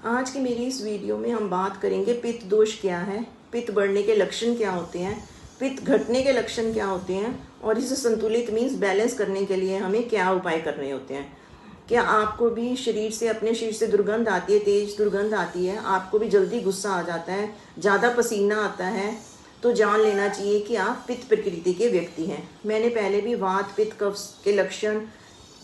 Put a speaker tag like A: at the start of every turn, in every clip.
A: आज की मेरी इस वीडियो में हम बात करेंगे पित्त दोष क्या है, पित्त बढ़ने के लक्षण क्या होते हैं, पित्त घटने के लक्षण क्या होते हैं और इसे संतुलित मीन्स बैलेंस करने के लिए हमें क्या उपाय करने होते हैं। क्या आपको भी अपने शरीर से दुर्गंध आती है, तेज दुर्गंध आती है, आपको भी जल्दी गुस्सा आ जाता है, ज़्यादा पसीना आता है, तो जान लेना चाहिए कि आप पित्त प्रकृति के व्यक्ति हैं। मैंने पहले भी वात पित्त कफ के लक्षण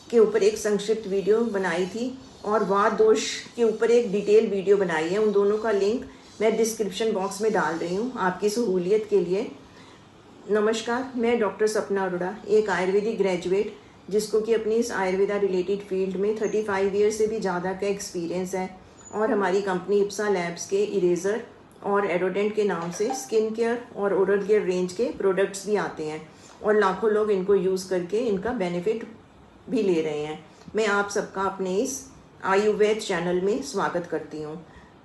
A: के ऊपर एक संक्षिप्त वीडियो बनाई थी और वात दोष के ऊपर एक डिटेल वीडियो बनाई है। उन दोनों का लिंक मैं डिस्क्रिप्शन बॉक्स में डाल रही हूँ आपकी सहूलियत के लिए। नमस्कार, मैं डॉक्टर सपना अरोड़ा, एक आयुर्वेदिक ग्रेजुएट जिसको कि अपनी इस आयुर्वेदा रिलेटेड फील्ड में 35 ईयर से भी ज़्यादा का एक्सपीरियंस है। और हमारी कंपनी इप्सा लैब्स के इरेज़र और एरोडेंट के नाम से स्किन केयर और ओरल केयर रेंज के प्रोडक्ट्स भी आते हैं और लाखों लोग इनको यूज़ करके इनका बेनिफिट भी ले रहे हैं। मैं आप सबका अपने इस आयुर्वेद चैनल में स्वागत करती हूँ।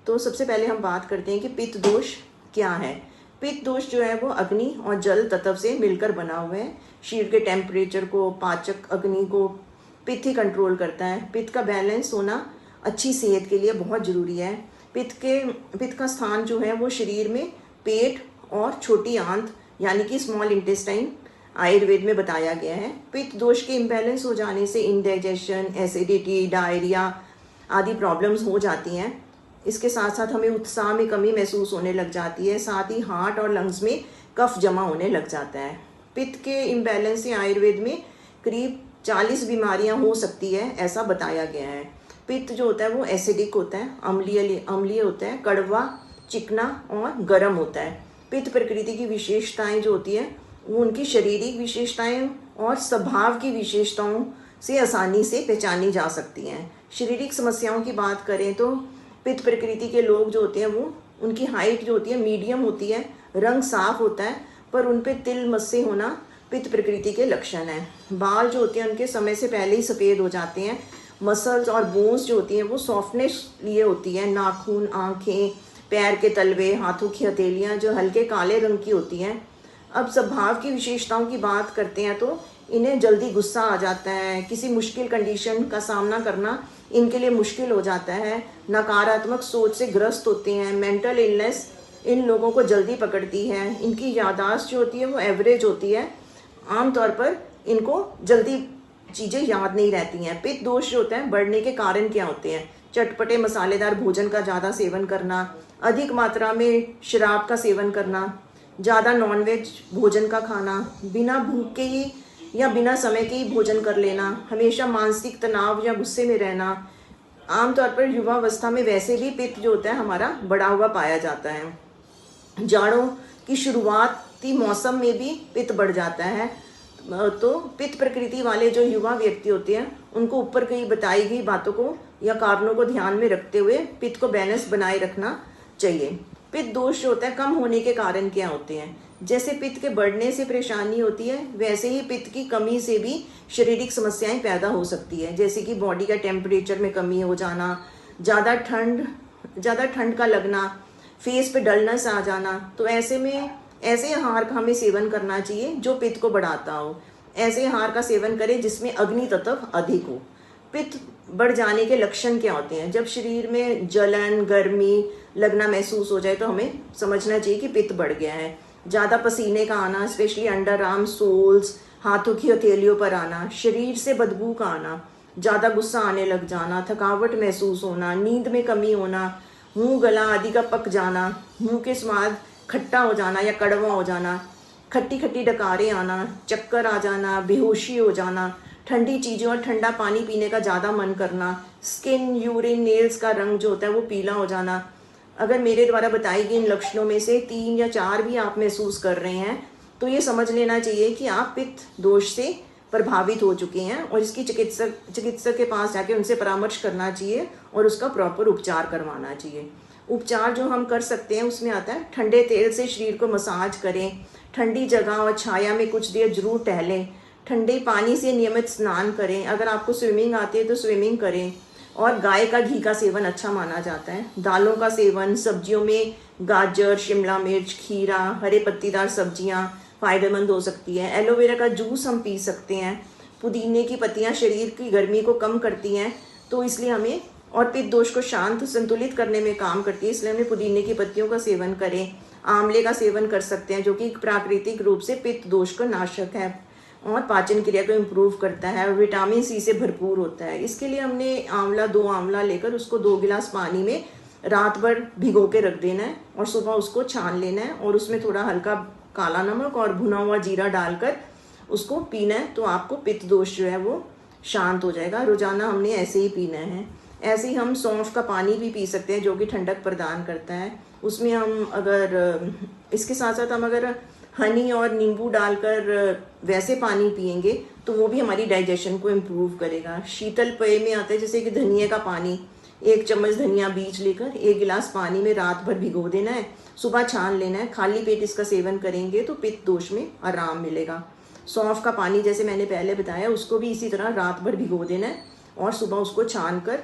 A: तो सबसे पहले हम बात करते हैं कि पित्त दोष क्या है। पित्त दोष जो है वो अग्नि और जल तत्व से मिलकर बना हुआ है। शरीर के टेम्परेचर को, पाचक अग्नि को पित्त ही कंट्रोल करता है। पित्त का बैलेंस होना अच्छी सेहत के लिए बहुत ज़रूरी है। पित्त का स्थान जो है वो शरीर में पेट और छोटी आंत यानी कि स्मॉल इंटेस्टाइन आयुर्वेद में बताया गया है। पित्त दोष के इम्बैलेंस हो जाने से इंडाइजेशन, एसिडिटी, डायरिया आदि प्रॉब्लम्स हो जाती हैं। इसके साथ साथ हमें उत्साह में कमी महसूस होने लग जाती है, साथ ही हार्ट और लंग्स में कफ जमा होने लग जाता है। पित्त के इम्बैलेंस से आयुर्वेद में करीब 40 बीमारियां हो सकती है, ऐसा बताया गया है। पित्त जो होता है वो एसिडिक होता है, अम्लीय होता है, कड़वा, चिकना और गर्म होता है। पित्त प्रकृति की विशेषताएं जो होती है वो उनकी शारीरिक विशेषताएं और स्वभाव की विशेषताओं से आसानी से पहचानी जा सकती हैं। शारीरिक समस्याओं की बात करें तो पित्त प्रकृति के लोग जो होते हैं वो उनकी हाइट जो होती है मीडियम होती है, रंग साफ होता है, पर उन पे तिल मस्से होना पित्त प्रकृति के लक्षण है। बाल जो होते हैं उनके समय से पहले ही सफ़ेद हो जाते हैं। मसल्स और बोन्स जो होती हैं वो सॉफ्टनेस लिए होती है। नाखून, आँखें, पैर के तलवे, हाथों की हथेलियाँ जो हल्के काले रंग की होती हैं। अब स्वभाव की विशेषताओं की बात करते हैं तो इन्हें जल्दी गुस्सा आ जाता है, किसी मुश्किल कंडीशन का सामना करना इनके लिए मुश्किल हो जाता है, नकारात्मक सोच से ग्रस्त होते हैं, मेंटल इलनेस इन लोगों को जल्दी पकड़ती है, इनकी याददाश्त जो होती है वो एवरेज होती है, आमतौर पर इनको जल्दी चीज़ें याद नहीं रहती हैं। पित्त दोष जो होता है बढ़ने के कारण क्या होते हैं? चटपटे मसालेदार भोजन का ज़्यादा सेवन करना, अधिक मात्रा में शराब का सेवन करना, ज़्यादा नॉनवेज भोजन का खाना, बिना भूख के ही या बिना समय के ही भोजन कर लेना, हमेशा मानसिक तनाव या गुस्से में रहना। आमतौर पर युवावस्था में वैसे भी पित्त जो होता है हमारा बढ़ा हुआ पाया जाता है। जाड़ों की शुरुआती मौसम में भी पित्त बढ़ जाता है। तो पित्त प्रकृति वाले जो युवा व्यक्ति होते हैं उनको ऊपर कहीं बताई गई बातों को या कारणों को ध्यान में रखते हुए पित्त को बैलेंस बनाए रखना चाहिए। पित्त दोष जो होता है कम होने के कारण क्या होते हैं? जैसे पित्त के बढ़ने से परेशानी होती है वैसे ही पित्त की कमी से भी शारीरिक समस्याएं पैदा हो सकती है, जैसे कि बॉडी का टेम्परेचर में कमी हो जाना, ज़्यादा ठंड का लगना, फेस पे डलनेस आ जाना। तो ऐसे में ऐसे आहार का हमें सेवन करना चाहिए जो पित्त को बढ़ाता हो। ऐसे आहार का सेवन करें जिसमें अग्नि तत्व अधिक हो। पित्त बढ़ जाने के लक्षण क्या होते हैं? जब शरीर में जलन, गर्मी लगना महसूस हो जाए तो हमें समझना चाहिए कि पित्त बढ़ गया है। ज़्यादा पसीने का आना, स्पेशली अंडर आर्म, सोल्स, हाथों की हथेलियों पर आना, शरीर से बदबू का आना, ज़्यादा गुस्सा आने लग जाना, थकावट महसूस होना, नींद में कमी होना, मुंह, गला आदि का पक जाना, मुंह के स्वाद खट्टा हो जाना या कड़वा हो जाना, खट्टी खट्टी डकारें आना, चक्कर आ जाना, बेहोशी हो जाना, ठंडी चीज़ों और ठंडा पानी पीने का ज़्यादा मन करना, स्किन, यूरिन, नेल्स का रंग जो होता है वो पीला हो जाना। अगर मेरे द्वारा बताई गई इन लक्षणों में से 3 या 4 भी आप महसूस कर रहे हैं तो ये समझ लेना चाहिए कि आप पित्त दोष से प्रभावित हो चुके हैं और इसकी चिकित्सक के पास जाके उनसे परामर्श करना चाहिए और उसका प्रॉपर उपचार करवाना चाहिए। उपचार जो हम कर सकते हैं उसमें आता है ठंडे तेल से शरीर को मसाज करें, ठंडी जगह और छाया में कुछ देर जरूर टहलें, ठंडे पानी से नियमित स्नान करें, अगर आपको स्विमिंग आती है तो स्विमिंग करें, और गाय का घी का सेवन अच्छा माना जाता है। दालों का सेवन, सब्जियों में गाजर, शिमला मिर्च, खीरा, हरे पत्तीदार सब्जियां फायदेमंद हो सकती है। एलोवेरा का जूस हम पी सकते हैं। पुदीने की पत्तियां शरीर की गर्मी को कम करती हैं तो इसलिए हमें और पित्त दोष को शांत संतुलित करने में काम करती है। इसलिए हमें पुदीने की पत्तियों का सेवन करें, आंवले का सेवन कर सकते हैं जो कि प्राकृतिक रूप से पित्त दोष का नाशक है और पाचन क्रिया को इम्प्रूव करता है और विटामिन सी से भरपूर होता है। इसके लिए हमने आंवला 2 आंवला लेकर उसको 2 गिलास पानी में रात भर भिगो के रख देना है और सुबह उसको छान लेना है और उसमें थोड़ा हल्का काला नमक और भुना हुआ जीरा डालकर उसको पीना है। तो आपको पित्त दोष जो है वो शांत हो जाएगा। रोजाना हमने ऐसे ही पीना है। ऐसे ही हम सौंफ का पानी भी पी सकते हैं जो कि ठंडक प्रदान करता है। उसमें हम अगर इसके साथ साथ हम अगर हनी और नींबू डालकर वैसे पानी पिएंगे तो वो भी हमारी डाइजेशन को इम्प्रूव करेगा। शीतल पेय में आता है जैसे कि धनिया का पानी, 1 चम्मच धनिया बीज लेकर 1 गिलास पानी में रात भर भिगो देना है, सुबह छान लेना है। खाली पेट इसका सेवन करेंगे तो पित्त दोष में आराम मिलेगा। सौंफ का पानी जैसे मैंने पहले बताया उसको भी इसी तरह रात भर भिगो देना है और सुबह उसको छान कर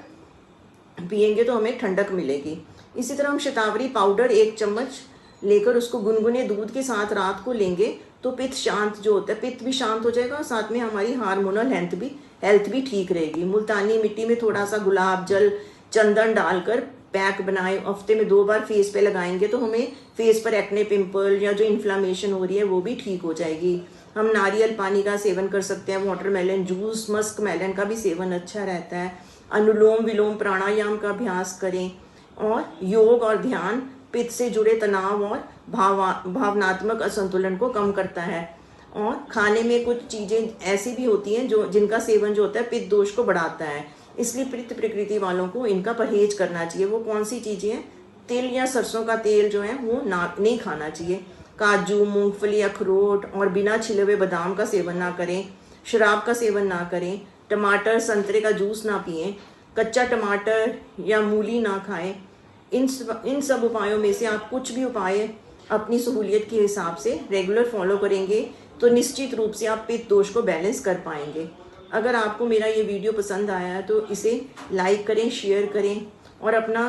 A: पिएंगे तो हमें ठंडक मिलेगी। इसी तरह हम शतावरी पाउडर 1 चम्मच लेकर उसको गुनगुने दूध के साथ रात को लेंगे तो पित्त शांत जो होता है, पित्त भी शांत हो जाएगा और साथ में हमारी हार्मोनल हेल्थ भी ठीक रहेगी। मुल्तानी मिट्टी में थोड़ा सा गुलाब जल, चंदन डालकर पैक बनाए, हफ्ते में 2 बार फेस पे लगाएंगे तो हमें फेस पर एक्ने, पिंपल या जो इन्फ्लामेशन हो रही है वो भी ठीक हो जाएगी। हम नारियल पानी का सेवन कर सकते हैं, वाटरमेलन जूस, मस्क मेलन का भी सेवन अच्छा रहता है। अनुलोम विलोम प्राणायाम का अभ्यास करें और योग और ध्यान पित्त से जुड़े तनाव और भावनात्मक असंतुलन को कम करता है। और खाने में कुछ चीज़ें ऐसी भी होती हैं जो जिनका सेवन जो होता है पित्त दोष को बढ़ाता है, इसलिए पित्त प्रकृति वालों को इनका परहेज करना चाहिए। वो कौन सी चीज़ें हैं? तिल या सरसों का तेल जो है वो नहीं खाना चाहिए। काजू, मूंगफली, अखरोट और बिना छिले हुए बादाम का सेवन ना करें। शराब का सेवन ना करें। टमाटर, संतरे का जूस ना पिएं। कच्चा टमाटर या मूली ना खाएं। इन सब उपायों में से आप कुछ भी उपाय अपनी सहूलियत के हिसाब से रेगुलर फॉलो करेंगे तो निश्चित रूप से आप पित्त दोष को बैलेंस कर पाएंगे। अगर आपको मेरा ये वीडियो पसंद आया है तो इसे लाइक करें, शेयर करें और अपना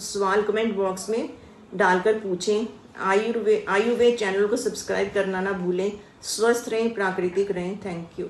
A: सवाल कमेंट बॉक्स में डालकर पूछें। आयुर्वेद चैनल को सब्सक्राइब करना ना भूलें। स्वस्थ रहें, प्राकृतिक रहें। Thank you.